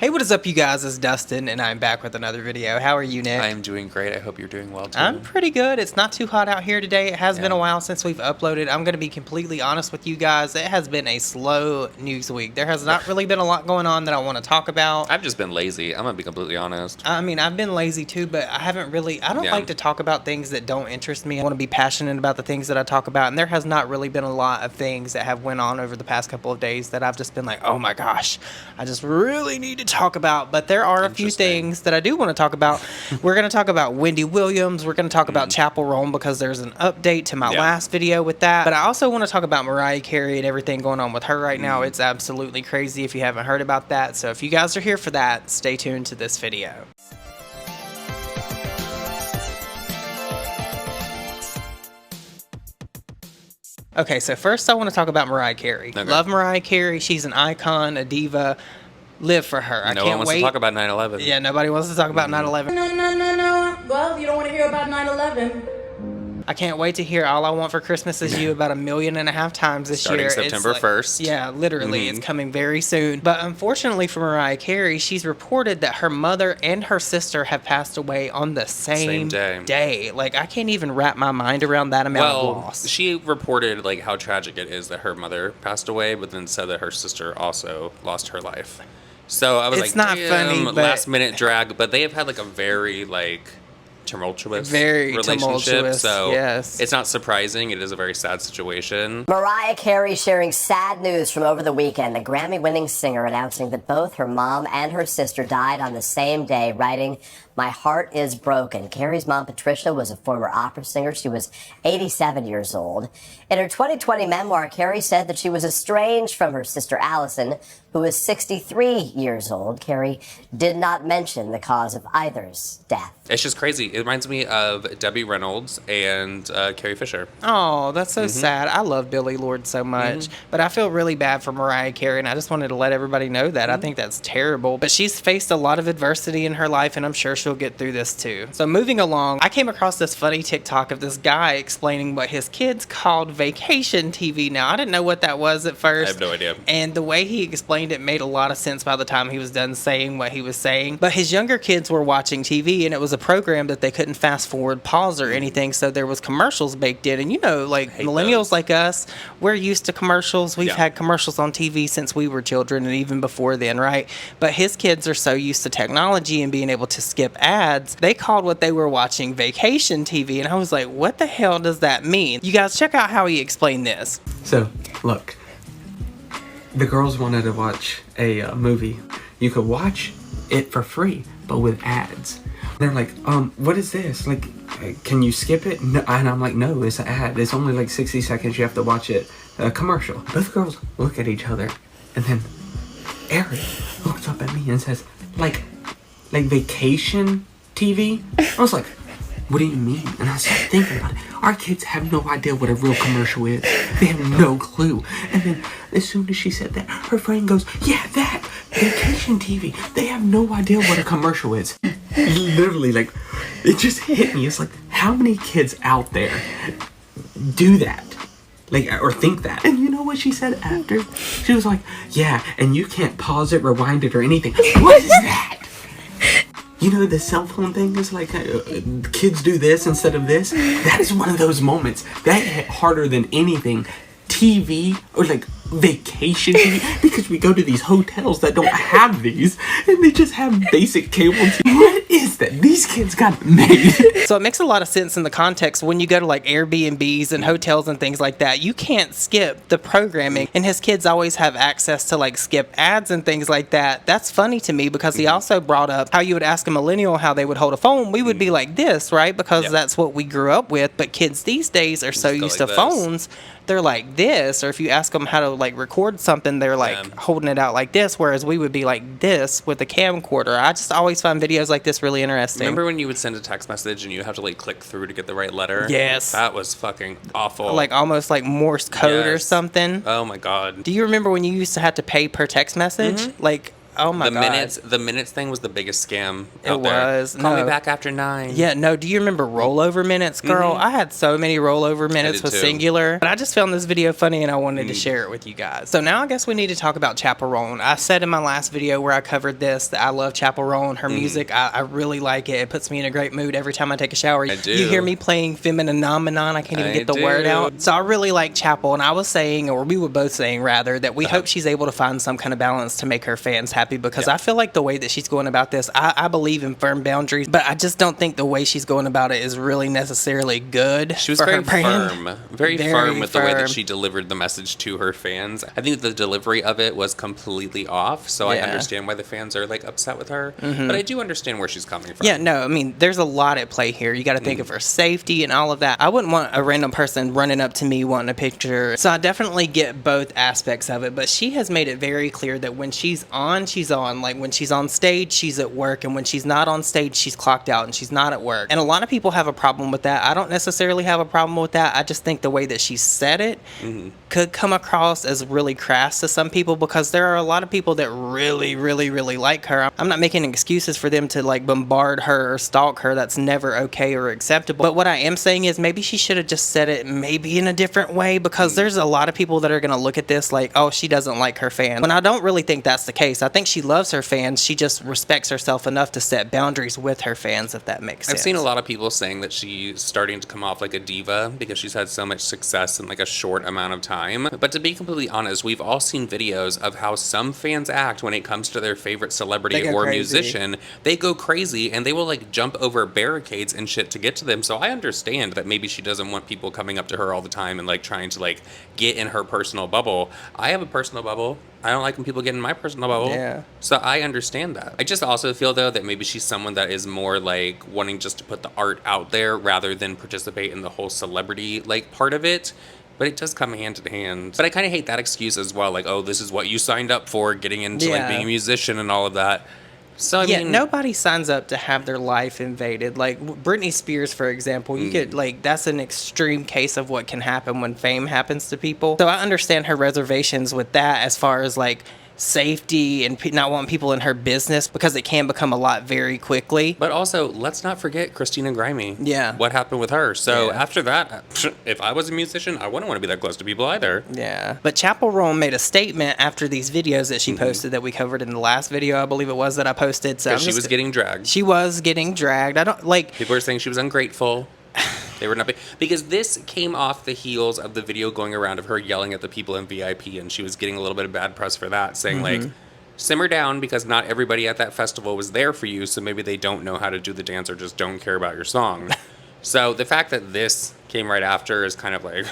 Hey, what is up, you guys? It's Dustin, and I'm back with another video. How are you, Nick? I am doing great. I hope you're doing well, too. I'm pretty good. It's not too hot out here today. It has been a while since we've uploaded. I'm going to be completely honest with you guys. It has been a slow news week. There has not really been a lot going on that I want to talk about. I've just been lazy. I'm going to be completely honest. I mean, I've been lazy, too, but I don't like to talk about things that don't interest me. I want to be passionate about the things that I talk about, and there has not really been a lot of things that have went on over the past couple of days that I've just been like, oh my gosh, I just really need to talk about. But there are a few things that I do want to talk about. We're going to talk about Wendy Williams. We're going to talk about Chappell Roan because there's an update to my last video with that. But I also want to talk about Mariah Carey and everything going on with her right now. It's absolutely crazy if you haven't heard about that. So if you guys are here for that, stay tuned to this video. Okay, so first I want to talk about Mariah Carey. Okay. Love Mariah Carey. She's an icon, a diva. Live for her. I can't wait. No one wants to talk about 9/11. Yeah, nobody wants to talk about 9/11. No. Well, you don't want to hear about 9/11. I can't wait to hear All I Want for Christmas Is You about 1.5 million times this year. Starting September 1st. Yeah, literally. It's coming very soon. But unfortunately for Mariah Carey, she's reported that her mother and her sister have passed away on the same day. Like, I can't even wrap my mind around that amount of loss. She reported, like, how tragic it is that her mother passed away, but then said that her sister also lost her life. So I was it's not funny, but last minute drag, but they have had, like, a very, like, tumultuous relationship, so yes. It's not surprising. It is a very sad situation. Mariah Carey sharing sad news from over the weekend. The Grammy-winning singer announcing that both her mom and her sister died on the same day, writing, "My heart is broken." Carey's mom, Patricia, was a former opera singer. She was 87 years old. In her 2020 memoir, Carey said that she was estranged from her sister Allison, who was 63 years old. Carey did not mention the cause of either's death. It's just crazy. It reminds me of Debbie Reynolds and Carrie Fisher. Oh, that's so sad. I love Billie Lourd so much, but I feel really bad for Mariah Carey, and I just wanted to let everybody know that. I think that's terrible, but she's faced a lot of adversity in her life, and I'm sure she'll get through this too. So moving along, I came across this funny TikTok of this guy explaining what his kids called vacation TV. Now, I didn't know what that was at first. I have no idea. And the way he explained it made a lot of sense by the time he was done saying what he was saying. But his younger kids were watching TV, and it was a program that they couldn't fast forward, pause, or anything, so there was commercials baked in. And you know, like millennials like us, we're used to commercials. We've had commercials on TV since we were children and even before then, right? But his kids are so used to technology and being able to skip ads, they called what they were watching vacation TV. And I was like, what the hell does that mean? You guys check out how he explained this. So, look, the girls wanted to watch a movie. You could watch it for free, but with ads. They're like, what is this? Like, can you skip it? No. And I'm like, no, it's an ad. It's only like 60 seconds. You have to watch it. A commercial. Both girls look at each other, and then Eric looks up at me and says, like vacation TV? I was like, what do you mean? And I started thinking about it. Our kids have no idea what a real commercial is. They have no clue. And then as soon as she said that, her friend goes, yeah, that vacation TV. They have no idea what a commercial is. Literally, like, it just hit me. It's like, how many kids out there do that? Like, or think that? And you know what she said after? She was like, yeah, and you can't pause it, rewind it, or anything. What is that? You know, the cell phone thing is like, kids do this instead of this. That is one of those moments that hit harder than anything. TV or like vacation TV, because we go to these hotels that don't have these and they just have basic cable TV. What is that? These kids got it made. So it makes a lot of sense in the context when you go to like Airbnbs and hotels and things like that. You can't skip the programming, and his kids always have access to like skip ads and things like that. That's funny to me because he also brought up how you would ask a millennial how they would hold a phone. We would be like this, right? Because that's what we grew up with. But kids these days are so used to phones, they're like this. Or if you ask them how to like record something, they're like holding it out like this, whereas we would be like this with a camcorder. I just always find videos like this really interesting. Remember when you would send a text message and you have to like click through to get the right letter? Yes. That was fucking awful. Like almost like Morse code or something. Oh my god. Do you remember when you used to have to pay per text message? Like Oh my God. The minutes thing was the biggest scam It out there. was. Call me No. back after 9. Yeah, no, do you remember rollover minutes, girl? I had so many rollover minutes did with too. Singular. But I just found this video funny and I wanted to share it with you guys. So now I guess we need to talk about Chappell Roan. I said in my last video where I covered this that I love Chappell Roan. Her music, I really like it. It puts me in a great mood every time I take a shower. I do. You hear me playing Femininomenon. I can't even I get the word do. out. So I really like Chappell, and I was saying, or we were both saying rather, that we hope she's able to find some kind of balance to make her fans happy, because I feel like the way that she's going about this, I believe in firm boundaries, but I just don't think the way she's going about it is really necessarily good. She was for very her brand. firm, very Very firm with the way firm. that she delivered the message to her fans. I think the delivery of it was completely off, so I Yeah. understand why the fans are like upset with her. But I do understand where she's coming from. Yeah, no, I mean, there's a lot at play here. You got to think of her safety and all of that. I wouldn't want a random person running up to me wanting a picture. So I definitely get both aspects of it, but she has made it very clear that when she's on, she's on. Like when she's on stage, she's at work, and when she's not on stage, she's clocked out and she's not at work. And a lot of people have a problem with that. I don't necessarily have a problem with that. I just think the way that she said it could come across as really crass to some people, because there are a lot of people that really, really, really like her. I'm not making excuses for them to like bombard her or stalk her. That's never okay or acceptable. But what I am saying is maybe she should have just said it maybe in a different way, because there's a lot of people that are going to look at this like, oh, she doesn't like her fans. When I don't really think that's the case. I think she loves her fans. She just respects herself enough to set boundaries with her fans, if that makes sense. I've seen a lot of people saying that she's starting to come off like a diva because she's had so much success in like a short amount of time. But to be completely honest, we've all seen videos of how some fans act when it comes to their favorite celebrity They go or crazy. musician. They go crazy and they will like jump over barricades and shit to get to them. So I understand that maybe she doesn't want people coming up to her all the time and like trying to like get in her personal bubble. I have a personal bubble. I don't like when people get in my personal bubble. Yeah. So I understand that. I just also feel though that maybe she's someone that is more like wanting just to put the art out there rather than participate in the whole celebrity like part of it. But it does come hand in hand. But I kind of hate that excuse as well. Like, oh, this is what you signed up for, getting into like being a musician and all of that. So I mean, nobody signs up to have their life invaded. Like Britney Spears, for example, you could like that's an extreme case of what can happen when fame happens to people. So I understand her reservations with that, as far as like safety and not wanting people in her business, because it can become a lot very quickly. But also, let's not forget Christina Grimmie. Yeah. What happened with her? So Yeah. after that, if I was a musician, I wouldn't want to be that close to people either. Yeah. But Chappell Roan made a statement after these videos that she posted that we covered in the last video, I believe it was, that I posted. So Because she was getting dragged. She was getting dragged. I don't like. People were saying she was ungrateful. They were not because this came off the heels of the video going around of her yelling at the people in VIP, and she was getting a little bit of bad press for that, saying like, simmer down, because not everybody at that festival was there for you, so maybe they don't know how to do the dance or just don't care about your song. So the fact that this came right after is kind of like,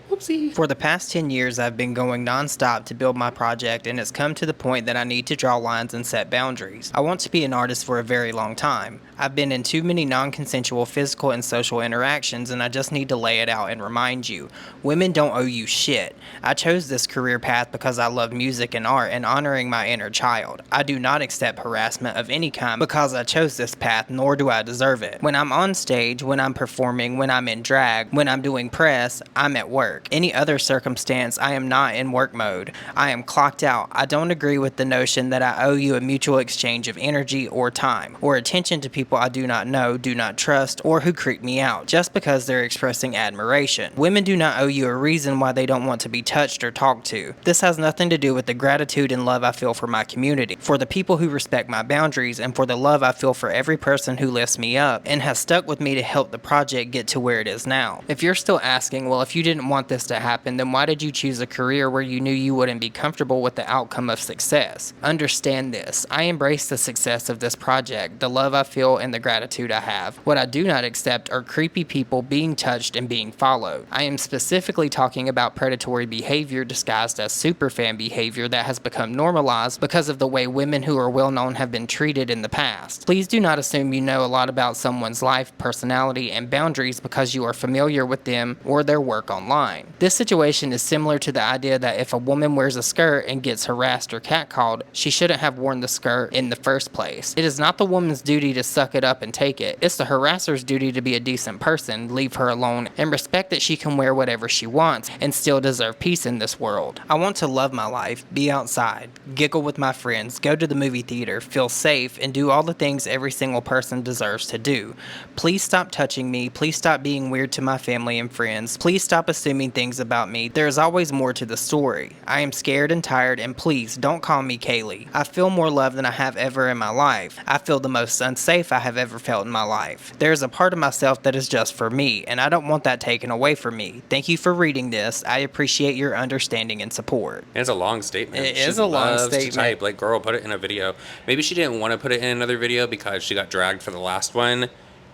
whoopsie. For the past 10 years, I've been going nonstop to build my project, and it's come to the point that I need to draw lines and set boundaries. I want to be an artist for a very long time. I've been in too many non-consensual physical and social interactions, and I just need to lay it out and remind you. Women don't owe you shit. I chose this career path because I love music and art and honoring my inner child. I do not accept harassment of any kind because I chose this path, nor do I deserve it. When I'm on stage, when I'm performing, when I'm in drag, when I'm doing press, I'm at work. Any other circumstance, I am not in work mode. I am clocked out. I don't agree with the notion that I owe you a mutual exchange of energy or time, or attention to people I do not know, do not trust, or who creep me out, just because they're expressing admiration. Women do not owe you a reason why they don't want to be touched or talked to. This has nothing to do with the gratitude and love I feel for my community, for the people who respect my boundaries, and for the love I feel for every person who lifts me up and has stuck with me to help the project get to where it is now. If you're still asking, well, if you didn't want this to happen, then why did you choose a career where you knew you wouldn't be comfortable with the outcome of success? Understand this. I embrace the success of this project, the love I feel, and the gratitude I have. What I do not accept are creepy people being touched and being followed. I am specifically talking about predatory behavior disguised as superfan behavior that has become normalized because of the way women who are well known have been treated in the past. Please do not assume you know a lot about someone's life, personality, and boundaries because you are familiar with them or their work online. fine. This situation is similar to the idea that if a woman wears a skirt and gets harassed or catcalled, she shouldn't have worn the skirt in the first place. It is not the woman's duty to suck it up and take it. It's the harasser's duty to be a decent person, leave her alone, and respect that she can wear whatever she wants and still deserve peace in this world. I want to love my life, be outside, giggle with my friends, go to the movie theater, feel safe, and do all the things every single person deserves to do. Please stop touching me. Please stop being weird to my family and friends. Please stop assuming things about me. There is always more to the story. I am scared and tired, and please don't call me Kaylee. I feel more love than I have ever in my life. I feel the most unsafe I have ever felt in my life. There is a part of myself that is just for me, and I don't want that taken away from me. Thank you for reading this. I appreciate your understanding and support. It's a long statement. It is a long statement. To type. Like, girl, put it in a video. Maybe she didn't want to put it in another video because she got dragged for the last one,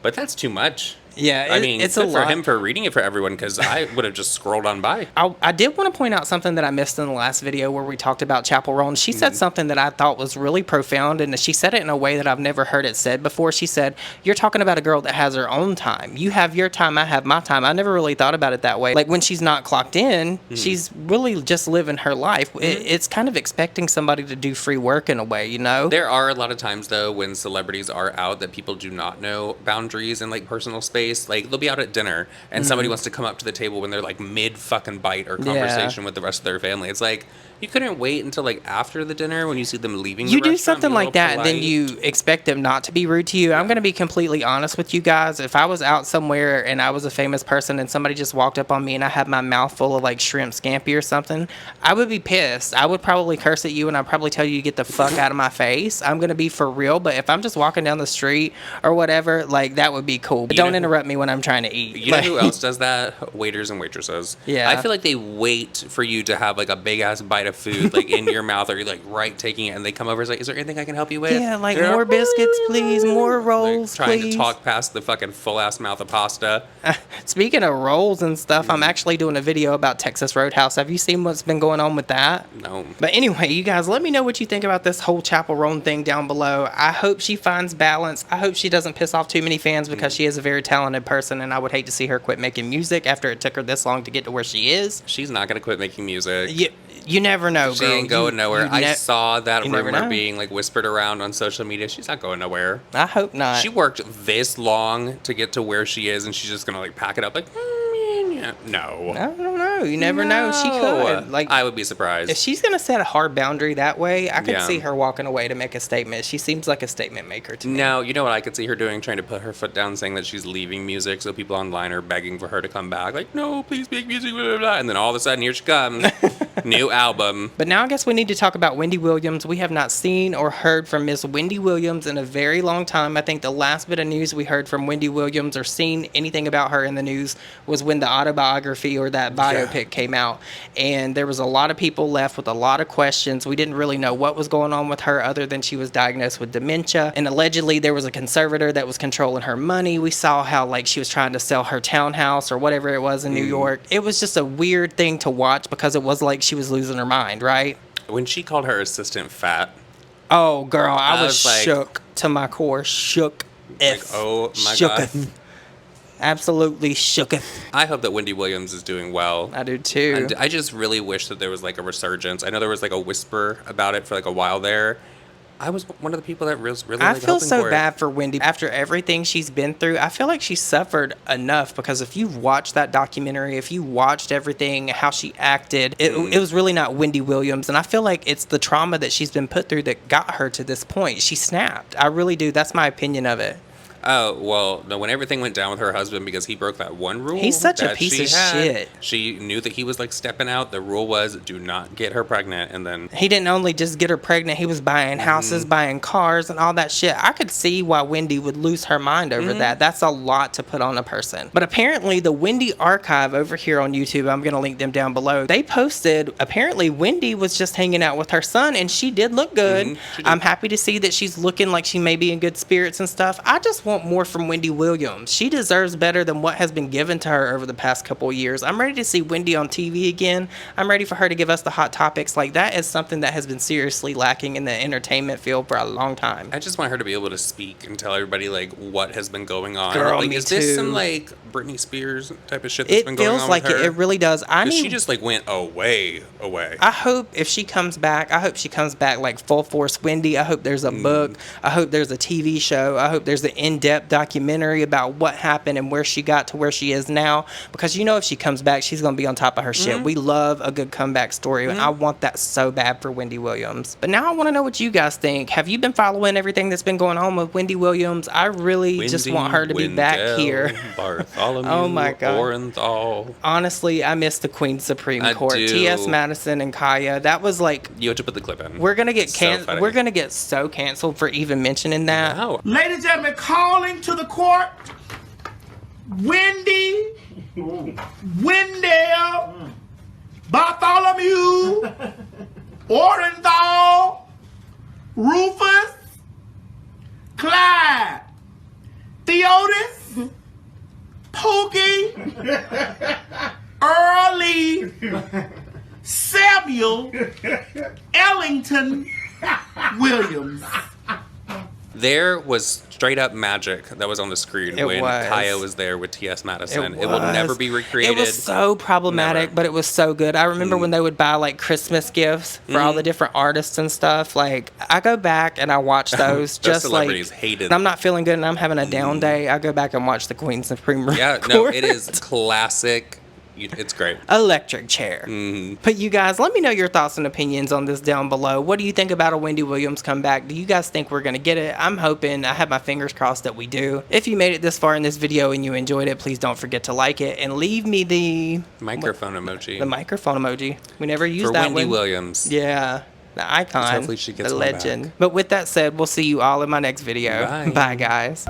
but that's too much. Yeah, I mean, it's good a for lot. him for reading it for everyone, because I would have just scrolled on by. I did want to point out something that I missed in the last video where we talked about Chappell Roan. She said something that I thought was really profound, and she said it in a way that I've never heard it said before. She said, you're talking about a girl that has her own time. You have your time, I have my time. I never really thought about it that way. Like, when she's not clocked in, she's really just living her life. It's kind of expecting somebody to do free work in a way, you know? There are a lot of times, though, when celebrities are out that people do not know boundaries and, like, personal space. Like, they'll be out at dinner and somebody wants to come up to the table when they're like mid fucking bite or conversation with the rest of their family. It's like, you couldn't wait until like after the dinner when you see them leaving. You the do something like that, polite. and then you expect them not to be rude to you. I'm going to be completely honest with you guys. If I was out somewhere and I was a famous person and somebody just walked up on me and I had my mouth full of like shrimp scampi or something, I would be pissed. I would probably curse at you and I'd probably tell you to get the fuck out of my face. I'm going to be for real. But if I'm just walking down the street or whatever, like, that would be cool. But don't interrupt me when I'm trying to eat. You know who else does that? Waiters and waitresses. Yeah. I feel like they wait for you to have like a big ass bite of food like in your mouth, or you're like right taking it, and they come over and say, is there anything I can help you with? Yeah, like, more biscuits, please. More rolls, like, trying please. to talk past the fucking full ass mouth of pasta. Speaking of rolls and stuff, I'm actually doing a video about Texas Roadhouse. Have you seen what's been going on with that? No. But anyway, you guys, let me know what you think about this whole Chappell Roan thing down below. I hope she finds balance. I hope she doesn't piss off too many fans, because she is a very talented person, and I would hate to see her quit making music after it took her this long to get to where she is. She's not gonna quit making music. You never know, She girl. ain't going nowhere. I saw that you never rumor know. being like whispered around on social media. She's not going nowhere. I hope not. She worked this long to get to where she is, and she's just gonna like pack it up like, yeah. No. I don't know. You never know. She could. Like, I would be surprised. if she's gonna set a hard boundary that way, I could Yeah. see her walking away to make a statement. She seems like a statement maker to me. No, you know what I could see her doing? Trying to put her foot down, saying that she's leaving music, so people online are begging for her to come back. Like, no, please make music, blah, blah, blah. And then all of a sudden, here she comes. New album. But now I guess we need to talk about Wendy Williams. We have not seen or heard from Miss Wendy Williams in a very long time. I think the last bit of news we heard from Wendy Williams or seen anything about her in the news was when the autobiography or that biopic came out. And there was a lot of people left with a lot of questions. We didn't really know what was going on with her other than she was diagnosed with dementia. And allegedly there was a conservator that was controlling her money. We saw how like she was trying to sell her townhouse or whatever it was in New York. It was just a weird thing to watch because it was like she was losing her mind, right? When she called her assistant fat, Oh, girl, I was like- shook to my core. Shook. like, oh my God. Absolutely shooketh. I hope that Wendy Williams is doing well. I do too. And I just really wish that there was like a resurgence. I know there was like a whisper about it for like a while there. I was one of the people that was really I like, feel hoping so for it. bad for Wendy. After everything she's been through, I feel like she suffered enough, because if you've watched that documentary, if you watched everything, how she acted, it was really not Wendy Williams. And I feel like it's the trauma that she's been put through that got her to this point. She snapped. I really do. That's my opinion of it. Oh, well, no, when everything went down with her husband because he broke that one rule. He's such a that piece she of had, shit. She knew that he was like stepping out. The rule was do not get her pregnant. And then He didn't only just get her pregnant, he was buying houses, buying cars, and all that shit. I could see why Wendy would lose her mind over that. That's a lot to put on a person. But apparently, the Wendy Archive over here on YouTube, I'm going to link them down below, they posted, apparently, Wendy was just hanging out with her son, and she did look good. She did. I'm happy to see that she's looking like she may be in good spirits and stuff. I just want more from Wendy Williams. She deserves better than what has been given to her over the past couple of years. I'm ready to see Wendy on TV again. I'm ready for her to give us the hot topics. Like, that is something that has been seriously lacking in the entertainment field for a long time. I just want her to be able to speak and tell everybody, like, what has been going on. Girl, like, me is this too. some, like, Britney Spears type of shit that's It been going on feels like with her? it really does. She just, like, went away. I hope if she comes back, I hope she comes back like full force Wendy. I hope there's a book. I hope there's a TV show. I hope there's an in-depth documentary about what happened and where she got to where she is now. Because you know if she comes back, she's going to be on top of her shit. We love a good comeback story. And I want that so bad for Wendy Williams. But now I want to know what you guys think. Have you been following everything that's been going on with Wendy Williams? I really just want her to be back here. Bartholomew, oh my God. Orenthal. Honestly, I miss the Queen's Supreme Court. do. T.S. Madison and Kaya. That was like... You have to put the clip in. We're gonna get funny. we're gonna get so canceled for even mentioning that. Wow. Ladies and gentlemen, calling to the court, Wendy, Wendell, Bartholomew, Orenthal, Rufus, Clyde, Theodis, Pookie, Early, Samuel, Ellington, Williams. There was straight up magic that was on the screen when Kaya was there with T.S. Madison. It will never be recreated. It was so problematic, but it was so good. I remember when they would buy like Christmas gifts for all the different artists and stuff. Like, I go back and I watch those. Just celebrities like, hated. and I'm not feeling good and I'm having a down day. I go back and watch the Queen's Supreme Court. Yeah, no, it is classic. It's great. Electric chair. But you guys, let me know your thoughts and opinions on this down below. What do you think about a Wendy Williams comeback? Do you guys think we're going to get it? I'm hoping. I have my fingers crossed that we do. If you made it this far in this video and you enjoyed it, please don't forget to like it and leave me the... Microphone emoji. The microphone emoji. We never used For that Wendy one. Williams. Yeah. The icon. Hopefully she gets the one legend. back. But with that said, we'll see you all in my next video. Bye. Bye, guys.